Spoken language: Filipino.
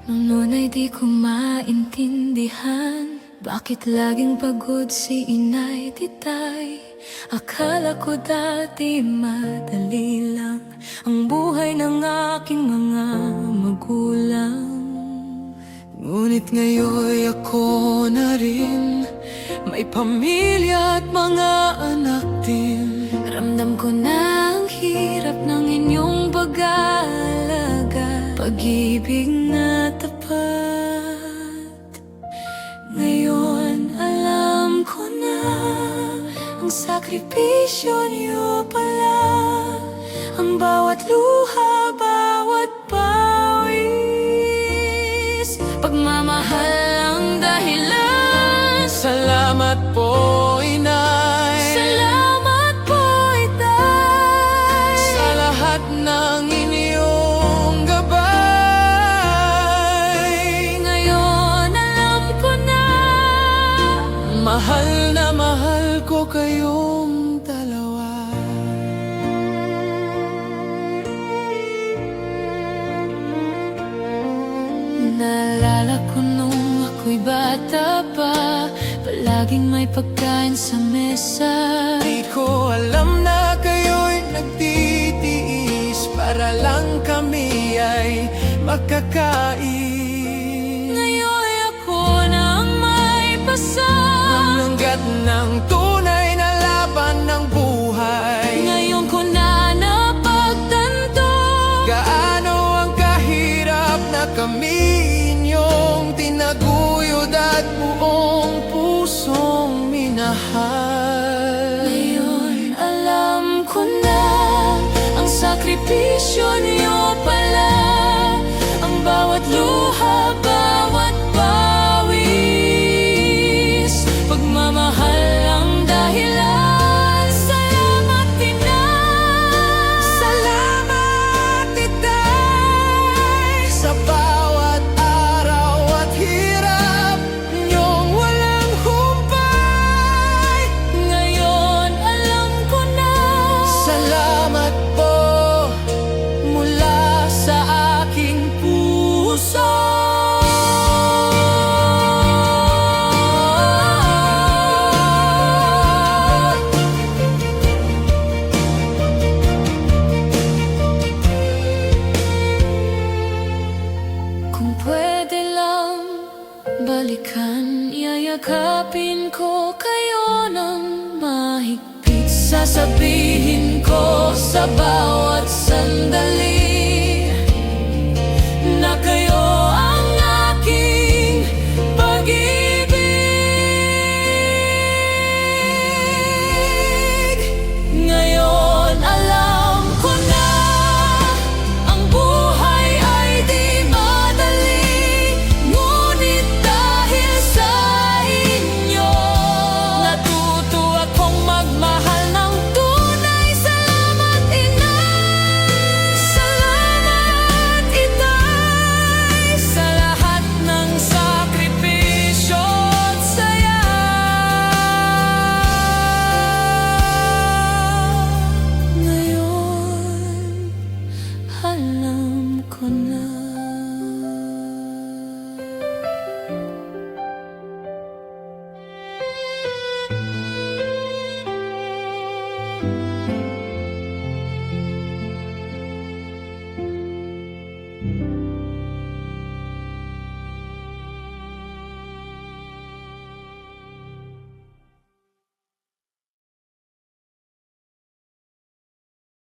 Noon ay di ko maintindihan bakit laging pagod si inay titay. Akala ko dati madali lang ang buhay ng aking mga magulang. Ngunit ngayon ako na rin, may pamilya at mga anak din. Ramdam ko na ang hirap ng inyong pag-aalaga, pag-ibig na tapat. Ngayon alam ko na ang sakripisyo niyo pala, ang bawat luha, bawat pawis, pagmamahal ang dahilan. Salamat po, Inay. Salamat po, Itay, sa lahat ng inyong gabay. ngayon alam ko na mahal ko kayong dalawa. Naalala ko nung ako'y bata pa, palaging may pagkain sa mesa. Di ko alam na kayo'y nagtitiis para lang kami ay makakain. Ngayon ako na ang may pasang Hanggat ng tunay na laban ng buhay. ngayon ko na napagtanto Gaano ang kahirap na kami inyong tinaguyod at buong pusong minahal. ngayon alam ko na ang sakripisyo niyo pala, ang bawat luha, bawat pawis, pagmamahal ang dahilan. Salamat Inay, Salamat, Itay, sa bawat araw at hirap niyong walang humpay. ngayon alam ko na Salamat po mula sa aking puso. kung pwede lang balikan, yayakapin ko kayo ng mahigpit. Sasabihin ko sa bawat sandali